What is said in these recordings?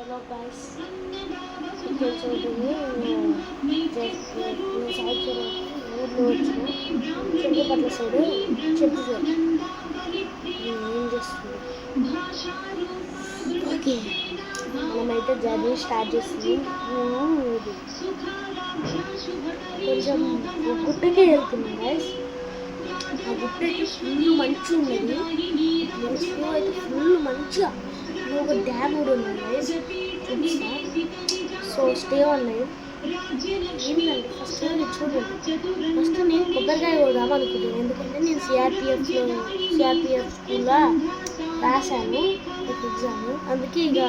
Hello guys, ఇక్కడ చూడండి నేను సాయిచూరు ఊర్లో వచ్చిన చెంగపట్ల సైడ్ చెట్టు సైడ్ ఏం చేస్తుంది. ఓకే, మనమైతే జర్నీ స్టార్ట్ చేస్తుంది. ఇది కొంచెం గుట్టకే వెళ్తున్నాం గాయస్. ఆ గుట్ట అయితే ఫుల్ మంచిగా ఉన్నది. ప్లేస్లో అయితే ఫుల్ మంచిగా ఒక డ్యామ్ కూడా ఉంది గైస్, చూపిస్తా. సో స్టే ఉన్నాయి ఏంటంటే ఫస్ట్ చూడండి. ఫస్ట్ నేను కొబ్బరికాయ కొడదాం అనుకుంటున్నాను, ఎందుకంటే నేను సిఆర్పిఎఫ్ స్కూల్లో రాశాను ఎగ్జామ్. అందుకే ఇక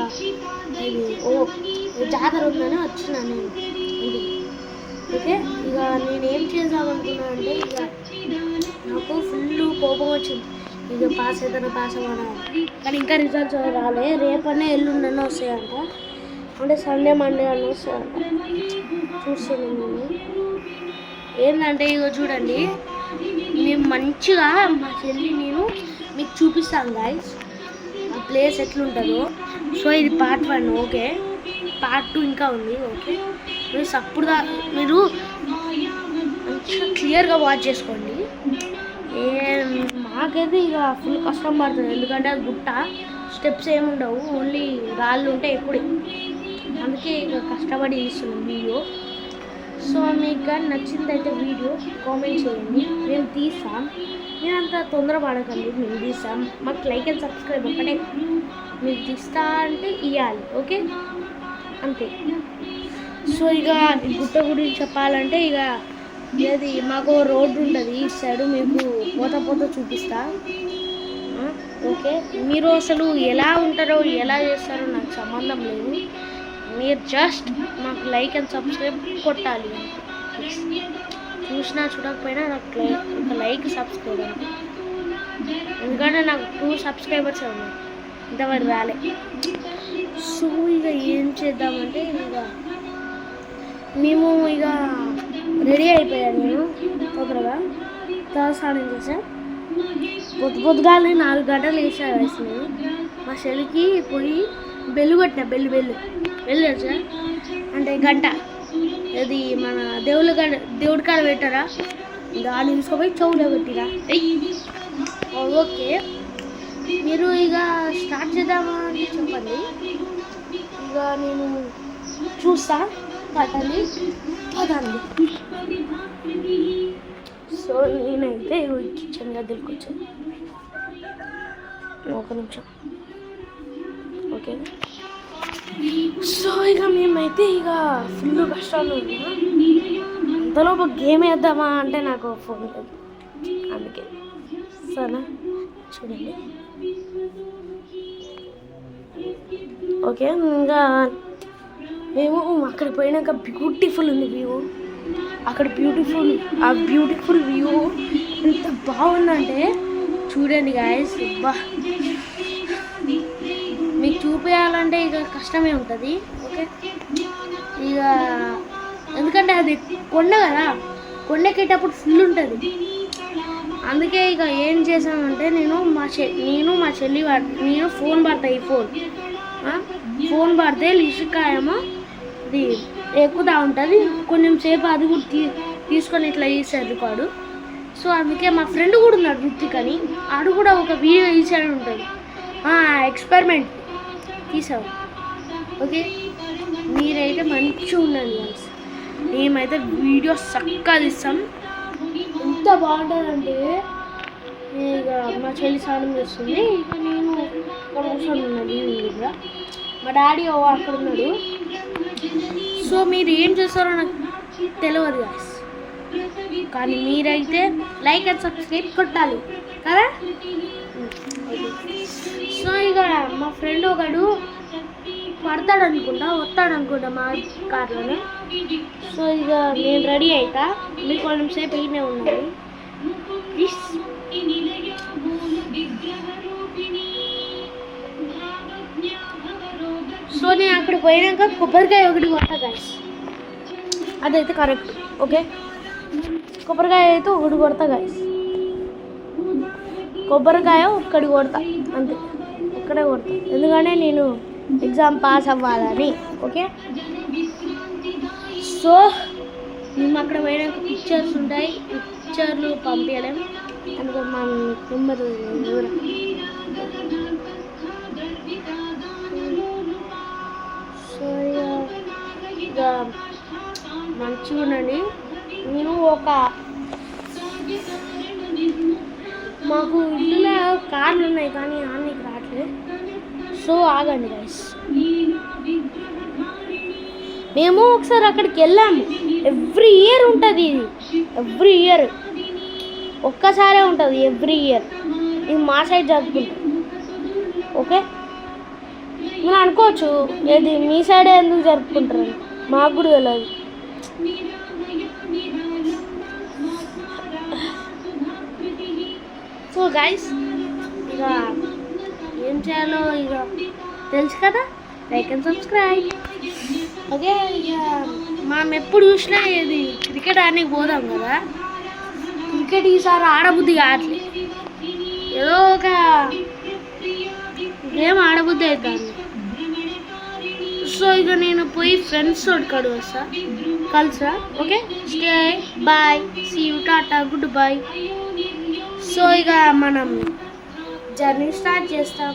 ఇది జాతర ఉందని వచ్చినా నేను ఇంటికి. ఓకే, ఇక నేను ఏం చేద్దామనుకున్నా అంటే ఇక నాకు ఫుల్ కోపం వచ్చింది. ఇక పాస్ అవ్వనా, కానీ ఇంకా రిజల్ట్స్ రాలే. రేపనే ఎల్లుండనే వస్తాయంట, అంటే సండే మండే అని వస్తాయంట. చూస్తాను నేను ఏంటంటే ఇక చూడండి, మేము మంచిగా మా చెల్లి నేను మీకు చూపిస్తాను గాయస్ ఆ ప్లేస్ ఎట్లుంటుందో. సో ఇది పార్ట్ 1. ఓకే, పార్ట్ 2 ఇంకా ఉంది. ఓకే, మీరు మంచిగా క్లియర్గా వాచ్ చేసుకోండి. మాకైతే ఇక ఫుల్ కష్టం పడుతుంది, ఎందుకంటే అది గుట్ట, స్టెప్స్ ఏముండవు, ఓన్లీ రాళ్ళు ఉంటాయి ఎప్పుడే. అందుకే ఇక కష్టపడి తీస్తున్నాం వీడియో. సో మీకు కానీ నచ్చిందైతే వీడియో కామెంట్ చేయండి, మేము తీస్తాం. నేను అంత తొందరపడకండి, మేము తీస్తాం. మాకు లైక్ అండ్ సబ్స్క్రైబ్ ఒకటే మీరు తీస్తా అంటే ఇవ్వాలి. ఓకే, అంతే. సో ఇక గుట్ట గురించి చెప్పాలంటే ఇక ఇది మాకు రోడ్డు ఉంటుంది ఈ సైడు, మీకు పోత చూపిస్తా. ఓకే, మీరు అసలు ఎలా ఉంటారో ఎలా చేస్తారో నాకు సంబంధం లేదు. మీరు జస్ట్ నాకు లైక్ అండ్ సబ్స్క్రైబ్ కొట్టాలి. చూసినా చూడకపోయినా నాకు ఒక లైక్ సబ్స్క్రైబ్ అంటే, ఎందుకంటే నాకు 2 సబ్స్క్రైబర్స్ ఉన్నాయి, ఇంతవరకు రాలే. సో ఇక ఏం చేద్దామంటే ఇక మేము ఇక రెడీ అయిపోయాను. నేను తొందరగా తలస్నానం చేసాను. పొద్దుగానే 4 గంటలు వేసాను నేను. మా చెల్లికి పోయి బెల్లు కొట్టిన, బెల్లు తెలుసా అంటే గంట, అది మన దేవుడి కాడ పెట్టారా, దాన్ని తీసుకుపోయి చెవులో పెట్టిరా. ఓకే, మీరు ఇక స్టార్ట్ చేద్దామా అని చెప్పండి. ఇక నేను చూస్తా పదండి. సో నేనైతే కిచెన్ గదికి వచ్చాను. ఒక నిమిషం. ఓకే, సో ఇక మేమైతే ఇక ఫుల్ కష్టాలు ఉన్నాం. అంతలో ఒక గేమ్ వేద్దామా అంటే నాకు ఫోన్ లేదు, అందుకే. సరేనా, చూడండి. ఓకే, ఇంకా మేము అక్కడికి పోయినాక బ్యూటిఫుల్ ఉంది వ్యూ. అక్కడ ఆ బ్యూటిఫుల్ వ్యూ ఎంత బాగుందంటే చూడండి గాయస్. మీకు చూపించాలంటే ఇక కష్టమే ఉంటుంది. ఓకే, ఇక ఎందుకంటే అది కొండ కదా, కొండెక్కేటప్పుడు ఫుల్ ఉంటుంది. అందుకే ఇక ఏం చేసామంటే నేను మా చెల్లి నేను ఫోన్ పడతాయి, ఫోన్ పడితే లిషికాయమో ఇది ఎక్కుతా ఉంటుంది. కొంచెం సేపు అది కూడా తీసుకొని ఇట్లా తీసాడు రికార్డు. సో అందుకే మా ఫ్రెండ్ కూడా ఉన్నాడు రుత్తిక్ అని, ఆడు కూడా ఒక వీడియో తీసాడు ఉంటుంది, ఎక్స్పెరిమెంట్ తీసావు. ఓకే, మీరైతే మంచిగా ఉండండి గాయ్స్. మేమైతే వీడియో చక్కగా తీస్తాం. ఎంత బాగుంటుందంటే ఇక మా చెల్లి స్నానం చేస్తుంది, ఇక నేను ఇక్కడ కూర్చొని ఉన్నాను దగ్గర. మా డాడీ అక్కడ ఉన్నాడు. సో మీరు ఏం చేస్తారో నాకు తెలియదు గాయ్స్, కానీ మీరైతే లైక్ అండ్ సబ్స్క్రైబ్ కొట్టాలి కదా. సో ఇక మా ఫ్రెండ్ ఒకడు వస్తాడనుకుంటా మా కార్లోనే. సో ఇక నేను రెడీ అవుతా, మీరు కొంచెం సేపు ఇక్కడనే ఉండాలి ప్లీజ్. సో నేను అక్కడ పోయినాక కొబ్బరికాయ ఒకటి కొడతా గాయ్స్, అదైతే కరెక్ట్. ఓకే, కొబ్బరికాయ అయితే ఒకటి కొడతా గాయ్స్, కొబ్బరికాయ ఒక్కటి కొడతా అంతే, ఒక్కడే కొడతా. ఎందుకంటే నేను ఎగ్జామ్ పాస్ అవ్వాలని. ఓకే, సో మేము అక్కడ పోయినాక పిక్చర్స్ ఉంటాయి, పిక్చర్లు పంపించలేము అందుకని మా నెంబర్ సో ఇక మంచిగా ఉండండి. నేను మాకు ఇంట్లో కార్లు ఉన్నాయి కానీ ఆన్నికి రావట్లేదు. సో ఆగండి గైస్, మేము ఒకసారి అక్కడికి వెళ్ళాము. ఎవ్రీ ఇయర్ ఉంటుంది ఇది, ఎవ్రీ ఇయర్ ఒక్కసారే ఉంటుంది ఎవ్రీ ఇయర్. ఇది మా సైడ్ జరుపుకుంటాం. ఓకే, మీరు అనుకోవచ్చు ఏది మీ సైడే ఎందుకు జరుపుకుంటారు, మాకు కూడా తెలియదు. సో గైస్ ఇక ఏం చేయాలో ఇక తెలుసు కదా, లైక్ అండ్ సబ్స్క్రైబ్. ఓకే, ఇక మనం ఎప్పుడు చూసినా ఇది క్రికెట్ ఆడడానికి పోదాం కదా, క్రికెట్ ఈసారి ఆడబుద్ధి కావట్లేదు, ఏదో ఒక గేమ్ ఆడబుద్ధి అవుతుంది. సో ఇక నేను పోయి ఫ్రెండ్స్ తోటి వస్తా, కలుసా. Okay, stay, bye, see you, tata, good bye. So ఇక మనం జర్నీ స్టార్ట్ చేస్తాం.